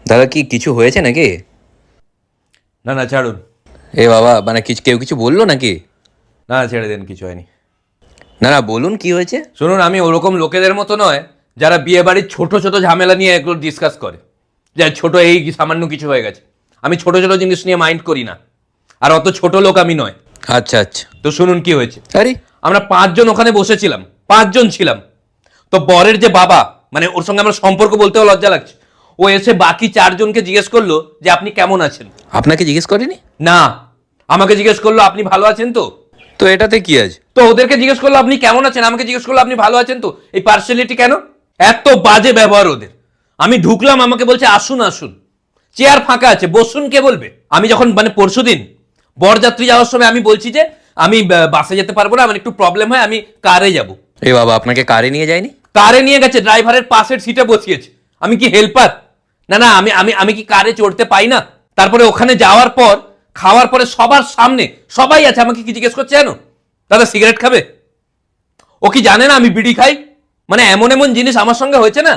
দাদা কি কিছু হয়েছে নাকি? না না ছাড়ুন। এ বাবা, মানে কেউ কিছু বললো নাকি? না ছেড়ে দেন, কিছু হয়নি। না না, বলুন কি হয়েছে। শুনুন, আমি ওরকম লোকেদের মতো নয় যারা বিয়ে বাড়ির ছোট ছোট ঝামেলা নিয়ে এগুলো ডিসকাস করে, যে ছোট এই সামান্য কিছু হয়ে গেছে। আমি ছোট ছোট জিনিস নিয়ে মাইন্ড করি না, আর অত ছোট লোক আমি নয়। আচ্ছা আচ্ছা। তো শুনুন কি হয়েছে। আরে আমরা 5 জন ওখানে বসেছিলাম, 5 জন ছিলাম। তো বরের যে বাবা, মানে ওর সঙ্গে আমার সম্পর্ক বলতেও লজ্জা লাগছে, ও এসে বাকি 4 জনকে জিজ্ঞেস করলো যে আপনি কেমন আছেন। আপনাকে জিজ্ঞেস করেনি? না, আমাকে জিজ্ঞেস করলো আপনি ভালো আছেন তো। তো এটাতে কি আছে? তো ওদেরকে জিজ্ঞেস করলো আপনি কেমন আছেন, আমাকে জিজ্ঞেস করলো আপনি ভালো আছেন তো। এই পার্সিয়ালিটি কেন? এত বাজে ব্যবহার ওদের। আমি ঢুকলাম, আমাকে বলছে আসুন আসুন, চেয়ার ফাঁকা আছে বসুন, কে বলবে? আমি যখন মানে পরশুদিন বরযাত্রী যাওয়ার সময় আমি বলছি যে আমি বাসে যেতে পারবো না, আমার একটু প্রবলেম হয়, আমি কারে যাব। এ বাবা, আপনাকে কারে নিয়ে যায়নি? কারে নিয়ে গেছে, ড্রাইভারের পাশের সিটে বসিয়েছে। আমি কি হেল্পার? না না, আমি আমি আমি কি কারে চড়তে পাই না? তারপরে ওখানে যাওয়ার পর, খাওয়ার পরে সবার সামনে সবাই আছে, আমাকে কি জিজ্ঞেস করছে জানো? দাদা সিগারেট খাবে? ও কি জানে না আমি বিড়ি খাই? মানে এমন এমন জিনিস আমার সঙ্গে হয়েছে না,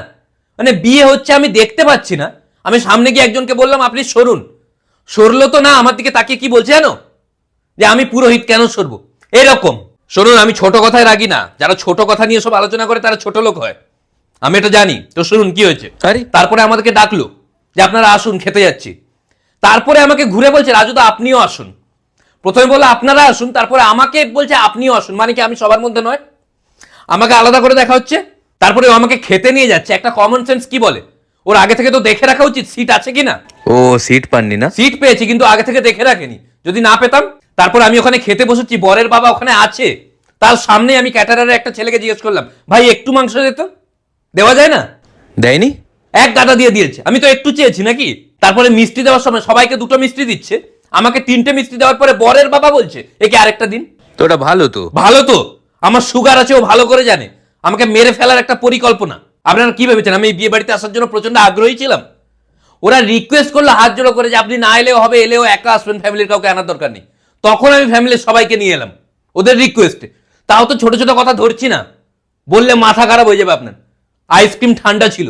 মানে বিয়ে হচ্ছে আমি দেখতে পাচ্ছি না। আমি সামনে গিয়ে একজনকে বললাম আপনি সরুন, সরলো তো না, আমার দিকে তাকিয়ে কি বলছে জানো? যে আমি পুরোহিত, কেন সরবো? এরকম। শুনুন, আমি ছোট কথায় রাগি না, যারা ছোট কথা নিয়ে সব আলোচনা করে তারা ছোট লোক হয়, আমি এটা জানি। তো শুনুন কি হয়েছে। আরে তারপরে আমাদেরকে ডাকলো যে আপনারা আসুন, খেতে যাচ্ছি। তারপরে আমাকে ঘুরে বলছে রাজু দা আপনিও আসুন। প্রথমে বললো আপনারা আসুন, তারপরে আমাকে বলছে আপনিও আসুন। মানে কি আমি সবার মধ্যে নয়? আমাকে আলাদা করে দেখা হচ্ছে। তারপরে ও আমাকে খেতে নিয়ে যাচ্ছে। একটা কমন সেন্স কি বলে, ওর আগে থেকে তো দেখে রাখা উচিত সিট আছে কিনা। ও সিট পাননি না? সিট পেয়েছি কিন্তু আগে থেকে দেখে রাখেনি, যদি না পেতাম। তারপর আমি ওখানে খেতে বসেছি, বরের বাবা ওখানে আছে, তার সামনে আমি ক্যাটারারের একটা ছেলেকে জিজ্ঞেস করলাম ভাই একটু মাংস দিত, দেওয়া যায় না? দেয়নি? এক গাদা দিয়ে দিয়েছে। আমি তো একটু চেয়েছি নাকি? তারপরে মিষ্টি দেওয়ার সময় সবাইকে 2টো মিষ্টি দিচ্ছে, আমাকে 3টে মিষ্টি দেওয়ার পরে বরের বাবা বলছে একে আরেকটা দিন। তো ওটা ভালো তো। ভালো তো? আমার সুগার আছে, ও ভালো করে জানে। আমাকে মেরে ফেলার একটা পরিকল্পনা। আপনারা কি ভেবেছেন আমি এই বিয়ে বাড়িতে আসার জন্য প্রচন্ড আগ্রহী ছিলাম? ওরা রিকোয়েস্ট করলো হাত জোড়ো করে যে আপনি না এলেও হবে, এলেও একা আসবেন, ফ্যামিলির কাউকে আনার দরকার নেই। তখন আমি ফ্যামিলির সবাইকে নিয়ে এলাম ওদের রিকোয়েস্টে। তাও তো ছোট ছোট কথা ধরছি না, বললে মাথা খারাপ হয়ে যাবে আপনার। আইসক্রিম ঠান্ডা ছিল,